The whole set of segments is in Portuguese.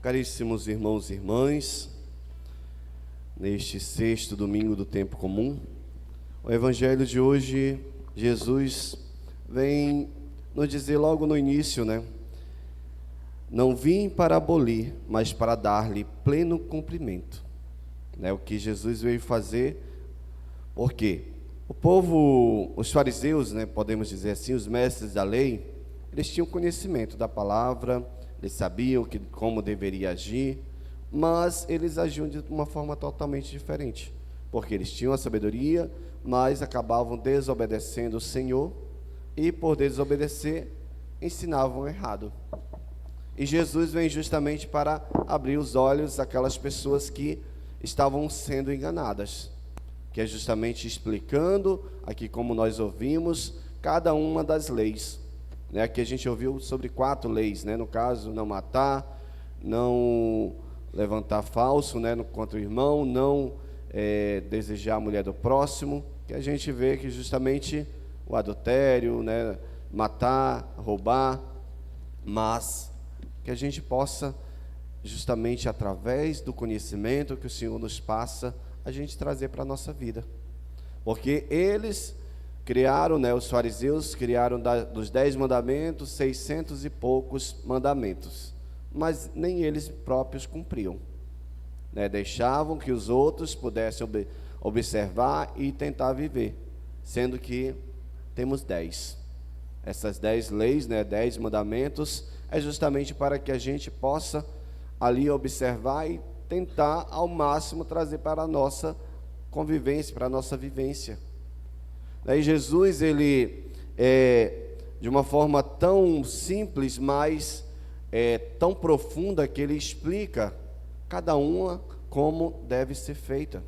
Caríssimos irmãos e irmãs, neste sexto domingo do tempo comum, o evangelho de hoje, Jesus vem nos dizer logo no início, Não vim para abolir, mas para dar-lhe pleno cumprimento. O que Jesus veio fazer, porque o povo, os fariseus, podemos dizer assim, os mestres da lei, eles tinham conhecimento da palavra, eles sabiam como deveria agir, mas eles agiam de uma forma totalmente diferente, porque eles tinham a sabedoria, mas acabavam desobedecendo o Senhor, e por desobedecer, ensinavam errado. E Jesus vem justamente para abrir os olhos daquelas pessoas que estavam sendo enganadas, que é justamente explicando, aqui como nós ouvimos, cada uma das leis. Aqui a gente ouviu sobre 4 leis, no caso, não matar, não levantar falso, contra o irmão, não desejar a mulher do próximo, que a gente vê que justamente o adultério, matar, roubar, mas que a gente possa, justamente através do conhecimento que o Senhor nos passa, a gente trazer para a nossa vida, porque eles criaram, os fariseus criaram dos 10 mandamentos, 600 e poucos mandamentos, mas nem eles próprios cumpriam, deixavam que os outros pudessem observar e tentar viver, sendo que temos 10, essas 10 leis, 10 mandamentos, é justamente para que a gente possa ali observar e tentar ao máximo trazer para a nossa convivência, para a nossa vivência. Daí Jesus, ele de uma forma tão simples, mas tão profunda, que ele explica cada uma como deve ser feita,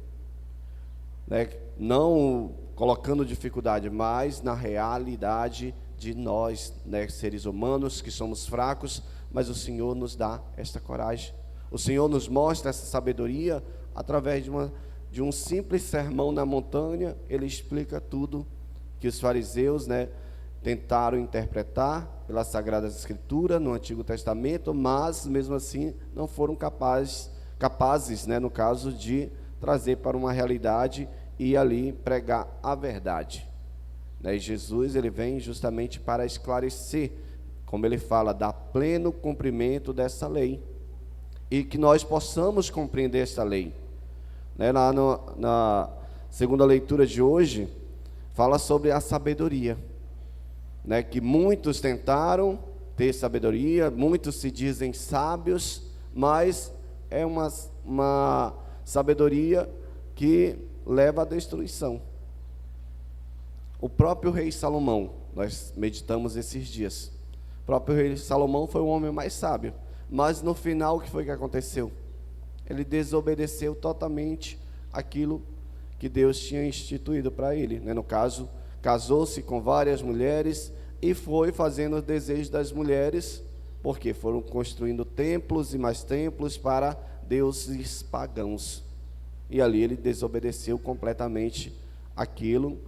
não colocando dificuldade, mas na realidade de nós, seres humanos que somos fracos, mas o Senhor nos dá esta coragem, o Senhor nos mostra essa sabedoria através de um simples sermão na montanha. Ele explica tudo que os fariseus, tentaram interpretar pelas Sagradas Escrituras no Antigo Testamento, mas mesmo assim não foram capazes, no caso, de trazer para uma realidade e ali pregar a verdade. E Jesus, ele vem justamente para esclarecer, como ele fala, dar pleno cumprimento dessa lei, e que nós possamos compreender essa lei. Lá na segunda leitura de hoje, fala sobre a sabedoria, que muitos tentaram ter sabedoria, muitos se dizem sábios, mas é uma sabedoria que leva à destruição. O próprio rei Salomão, nós meditamos esses dias, o próprio rei Salomão foi o homem mais sábio, mas no final o que foi que aconteceu? Ele desobedeceu totalmente aquilo que Deus tinha instituído para ele, no caso, casou-se com várias mulheres e foi fazendo os desejos das mulheres, porque foram construindo templos e mais templos para deuses pagãos, e ali ele desobedeceu completamente aquilo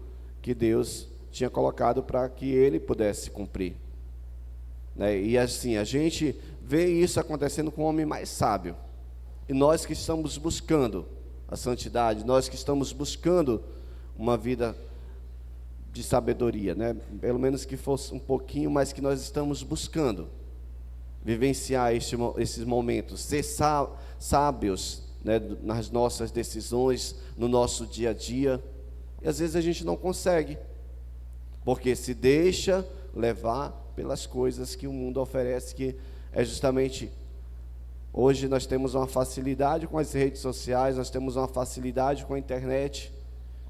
que Deus tinha colocado para que ele pudesse cumprir, e assim, a gente vê isso acontecendo com o homem mais sábio, e nós que estamos buscando a santidade, nós que estamos buscando uma vida de sabedoria, pelo menos que fosse um pouquinho, mas que nós estamos buscando vivenciar esses momentos, ser sábios, nas nossas decisões, no nosso dia a dia, e às vezes a gente não consegue, porque se deixa levar pelas coisas que o mundo oferece, que é justamente, hoje nós temos uma facilidade com as redes sociais, nós temos uma facilidade com a internet,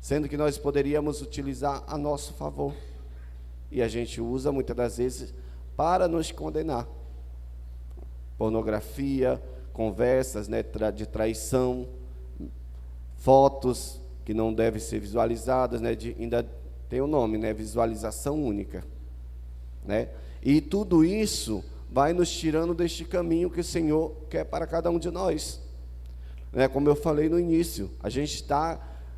sendo que nós poderíamos utilizar a nosso favor, e a gente usa muitas das vezes para nos condenar. Pornografia, conversas, de traição, fotos que não devem ser visualizadas, ainda tem o nome, visualização única, e tudo isso vai nos tirando deste caminho que o Senhor quer para cada um de nós, como eu falei no início, a gente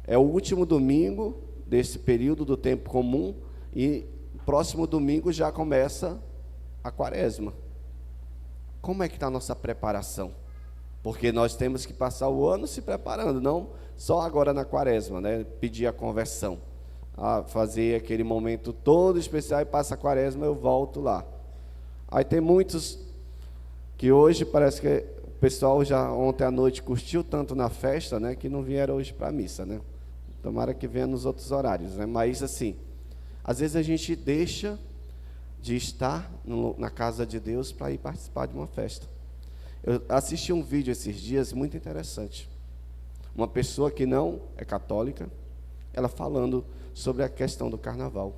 é o último domingo desse período do tempo comum, e próximo domingo já começa a quaresma. Como é que está a nossa preparação? porque nós temos que passar o ano se preparando, não só agora na quaresma, né? Pedir a conversão, a fazer aquele momento todo especial, e passa a quaresma, eu volto lá. Aí tem muitos que hoje parece que o pessoal já ontem à noite curtiu tanto na festa, né, que não vieram hoje para a missa, né? Tomara que venha nos outros horários, né? Mas assim, às vezes a gente deixa de estar na casa de Deus para ir participar de uma festa. Eu assisti um vídeo esses dias muito interessante. Uma pessoa que não é católica, ela falando sobre a questão do carnaval.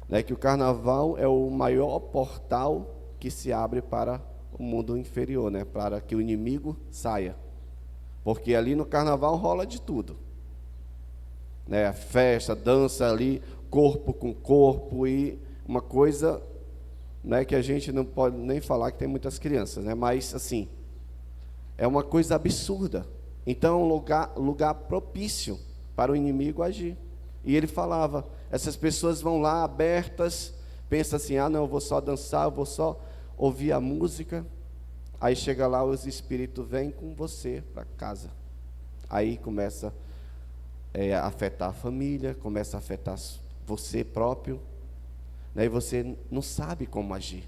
Né, que o carnaval é o maior portal que se abre para o mundo inferior, né, para que o inimigo saia. Porque ali no carnaval rola de tudo. Né, festa, dança ali, corpo com corpo, e uma coisa, né, que a gente não pode nem falar, que tem muitas crianças, né, mas assim, é uma coisa absurda. Então é um lugar propício para o inimigo agir. E ele falava, essas pessoas vão lá abertas, pensam assim, não, eu vou só dançar, eu vou só ouvir a música. Aí chega lá, os espíritos vêm com você para casa. Aí começa a afetar a família, começa a afetar você próprio, né? E você não sabe como agir.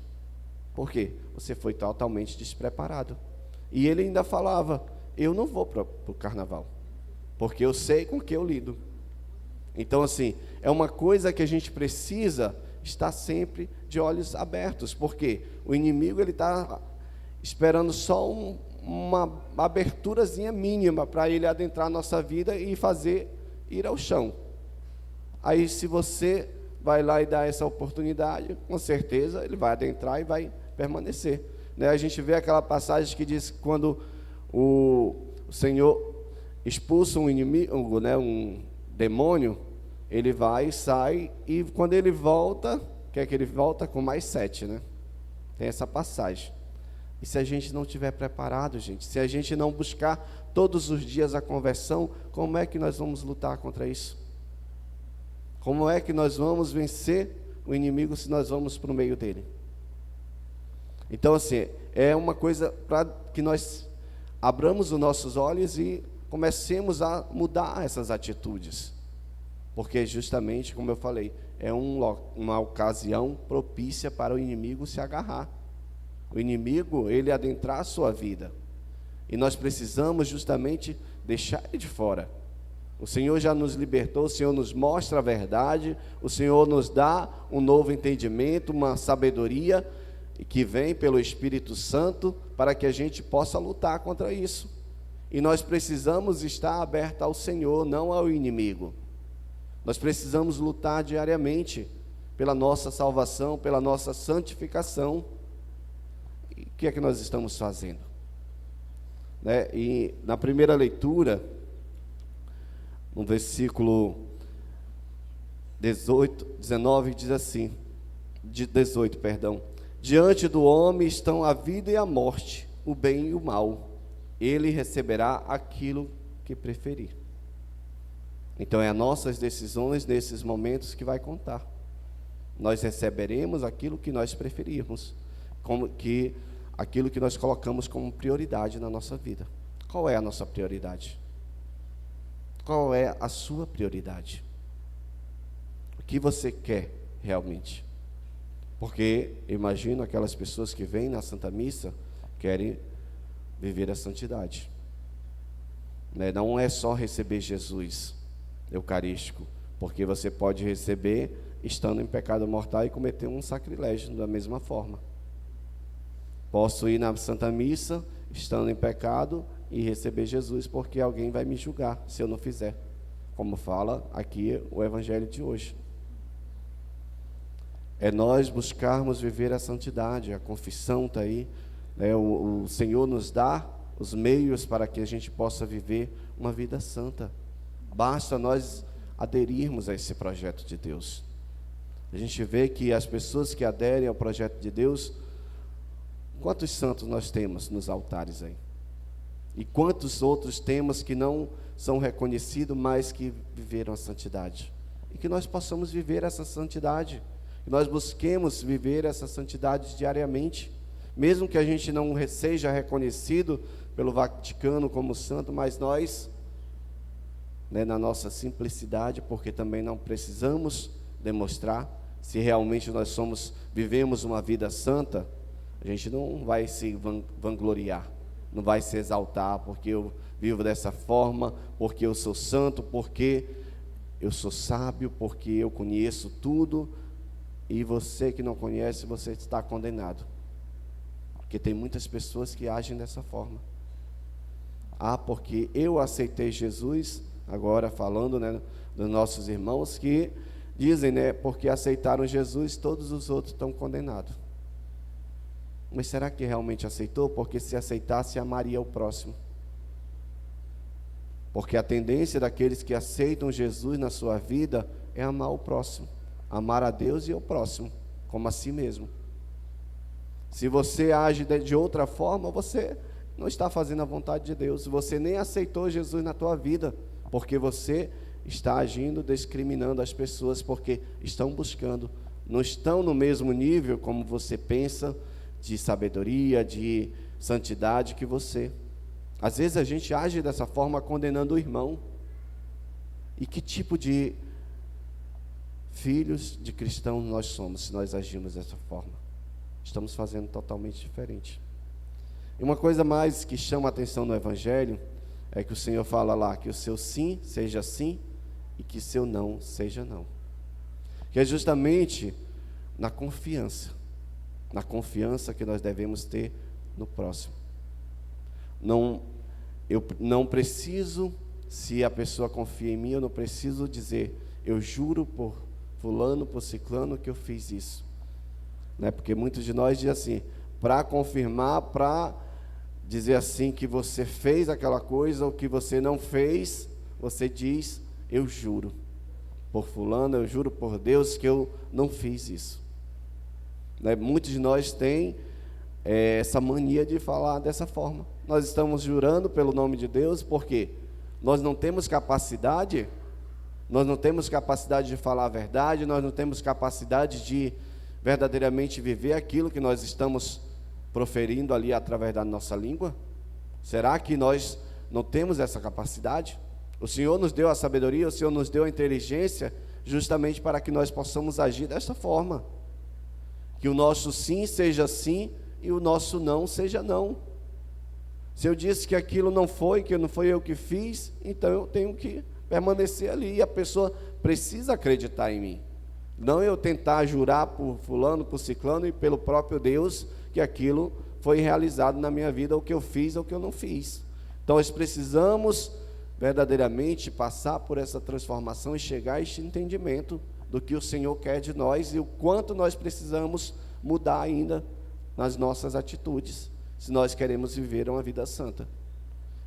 Por quê? Você foi totalmente despreparado. E ele ainda falava, eu não vou para o carnaval, porque eu sei com que eu lido. Então assim, é uma coisa que a gente precisa estar sempre de olhos abertos, porque o inimigo ele está esperando só uma aberturazinha mínima para ele adentrar a nossa vida e fazer ir ao chão. Aí se você vai lá e dá essa oportunidade, com certeza ele vai adentrar e vai permanecer, né? A gente vê aquela passagem que diz que quando o Senhor expulsa um inimigo, né, um demônio, ele vai, sai, e quando ele volta, quer que ele volta com mais 7, né? Tem essa passagem. E se a gente não estiver preparado, gente, se a gente não buscar todos os dias a conversão, como é que nós vamos lutar contra isso? Como é que nós vamos vencer o inimigo se nós vamos para o meio dele? Então, assim, é uma coisa para que nós abramos os nossos olhos e comecemos a mudar essas atitudes. Porque justamente, como eu falei, é uma ocasião propícia para o inimigo se agarrar. O inimigo, ele adentrar a sua vida. E nós precisamos justamente deixar ele de fora. O Senhor já nos libertou, o Senhor nos mostra a verdade, o Senhor nos dá um novo entendimento, uma sabedoria que vem pelo Espírito Santo para que a gente possa lutar contra isso. E nós precisamos estar abertos ao Senhor, não ao inimigo. Nós precisamos lutar diariamente pela nossa salvação, pela nossa santificação. E o que é que nós estamos fazendo? Né? E na primeira leitura, no versículo 19 diz assim, 18, perdão. Diante do homem estão a vida e a morte, o bem e o mal. Ele receberá aquilo que preferir. Então é as nossas decisões nesses momentos que vai contar. Nós receberemos aquilo que nós preferirmos, aquilo que nós colocamos como prioridade na nossa vida. Qual é a nossa prioridade? Qual é a sua prioridade? O que você quer realmente? Porque imagino aquelas pessoas que vêm na Santa Missa querem viver a santidade. Não é só receber Jesus eucarístico, porque você pode receber estando em pecado mortal e cometer um sacrilégio da mesma forma. Posso ir na Santa Missa estando em pecado e receber Jesus, porque alguém vai me julgar se eu não fizer, como fala aqui o Evangelho de hoje. É nós buscarmos viver a santidade, a confissão está aí, né? O Senhor nos dá os meios para que a gente possa viver uma vida santa. Basta nós aderirmos a esse projeto de Deus. A gente vê que as pessoas que aderem ao projeto de Deus, quantos santos nós temos nos altares aí? E quantos outros temos que não são reconhecidos, mas que viveram a santidade? E que nós possamos viver essa santidade, que nós busquemos viver essa santidade diariamente, mesmo que a gente não seja reconhecido pelo Vaticano como santo, mas nós, né, na nossa simplicidade, porque também não precisamos demonstrar, se realmente nós vivemos uma vida santa, a gente não vai se vangloriar, não vai se exaltar, porque eu vivo dessa forma, porque eu sou santo, porque eu sou sábio, porque eu conheço tudo, e você que não conhece, você está condenado. Porque tem muitas pessoas que agem dessa forma. Porque eu aceitei Jesus, agora falando, né, dos nossos irmãos que dizem, né, porque aceitaram Jesus, todos os outros estão condenados. Mas será que realmente aceitou? Porque se aceitasse, amaria o próximo. Porque a tendência daqueles que aceitam Jesus na sua vida é amar o próximo, amar a Deus e o próximo, como a si mesmo. Se você age de outra forma, você não está fazendo a vontade de Deus. Você nem aceitou Jesus na tua vida, porque você está agindo discriminando as pessoas, porque estão buscando, não estão no mesmo nível como você pensa, de sabedoria, de santidade que você. Às vezes a gente age dessa forma condenando o irmão. E que tipo de filhos de cristãos nós somos se nós agimos dessa forma? Estamos fazendo totalmente diferente. E uma coisa mais que chama a atenção no Evangelho é que o Senhor fala lá que o seu sim seja sim e que o seu não seja não. Que é justamente na confiança que nós devemos ter no próximo. Eu não preciso, se a pessoa confia em mim, eu não preciso dizer, eu juro por fulano, por ciclano que eu fiz isso. Né? Porque muitos de nós dizem assim, para confirmar, para dizer assim que você fez aquela coisa ou que você não fez, você diz, eu juro por fulano, eu juro por Deus que eu não fiz isso. Né? Muitos de nós têm essa mania de falar dessa forma. Nós estamos jurando pelo nome de Deus, porque nós não temos capacidade de falar a verdade, nós não temos capacidade de verdadeiramente viver aquilo que nós estamos proferindo ali através da nossa língua. Será que nós não temos essa capacidade? O Senhor nos deu a sabedoria, o Senhor nos deu a inteligência, justamente para que nós possamos agir desta forma. Que o nosso sim seja sim e o nosso não seja não. Se eu disse que aquilo não foi, que não foi eu que fiz, então eu tenho que permanecer ali. E a pessoa precisa acreditar em mim. Não eu tentar jurar por fulano, por ciclano e pelo próprio Deus que aquilo foi realizado na minha vida, o que eu fiz ou o que eu não fiz. Então nós precisamos verdadeiramente passar por essa transformação e chegar a este entendimento do que o Senhor quer de nós e o quanto nós precisamos mudar ainda nas nossas atitudes, se nós queremos viver uma vida santa.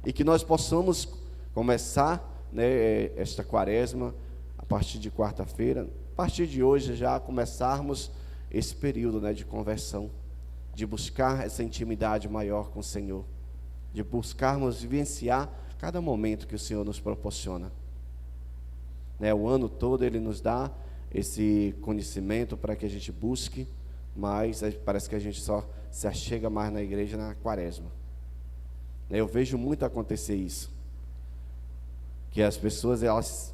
E que nós possamos começar, né, esta quaresma, a partir de quarta-feira, a partir de hoje já começarmos esse período, né, de conversão, de buscar essa intimidade maior com o Senhor, de buscarmos vivenciar cada momento que o Senhor nos proporciona. Né, o ano todo Ele nos dá esse conhecimento para que a gente busque, mas parece que a gente só se achega mais na igreja na quaresma. Eu vejo muito acontecer isso, que as pessoas, elas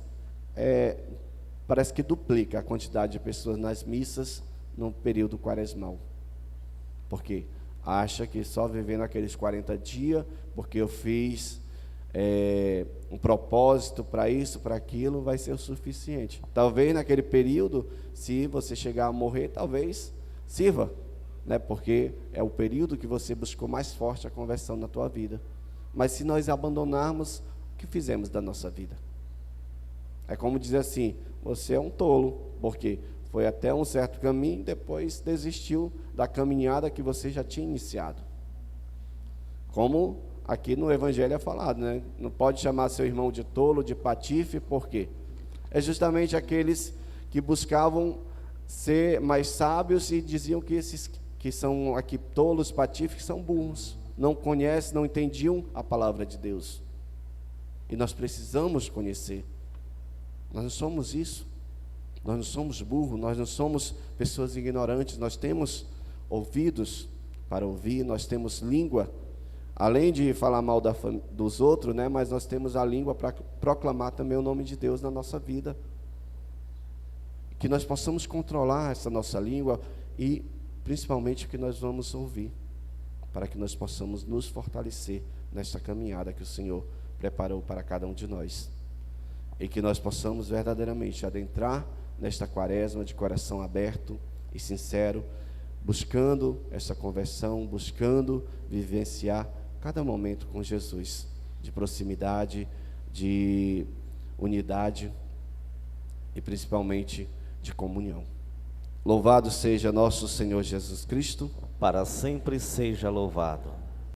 parece que duplica a quantidade de pessoas nas missas no período quaresmal, porque acha que só vivendo aqueles 40 dias, porque eu fiz um propósito para isso, para aquilo, vai ser o suficiente. Talvez naquele período, se você chegar a morrer, talvez sirva, né? Porque é o período que você buscou mais forte a conversão na tua vida. Mas se nós abandonarmos, o que fizemos da nossa vida? É como dizer assim, você é um tolo, porque foi até um certo caminho, depois desistiu da caminhada que você já tinha iniciado. Como aqui no Evangelho é falado, né? Não pode chamar seu irmão de tolo, de patife, por quê? É justamente aqueles que buscavam ser mais sábios e diziam que esses que são aqui tolos, patifes, são burros, não conhecem, não entendiam a palavra de Deus. E nós precisamos conhecer. Nós não somos isso. Nós não somos burros, nós não somos pessoas ignorantes, nós temos ouvidos para ouvir, nós temos língua, além de falar mal dos outros, né, mas nós temos a língua para proclamar também o nome de Deus na nossa vida. Que nós possamos controlar essa nossa língua e principalmente o que nós vamos ouvir, para que nós possamos nos fortalecer nesta caminhada que o Senhor preparou para cada um de nós. E que nós possamos verdadeiramente adentrar nesta quaresma de coração aberto e sincero, buscando essa conversão, buscando vivenciar cada momento com Jesus, de proximidade, de unidade e principalmente de comunhão. Louvado seja nosso Senhor Jesus Cristo. Para sempre seja louvado.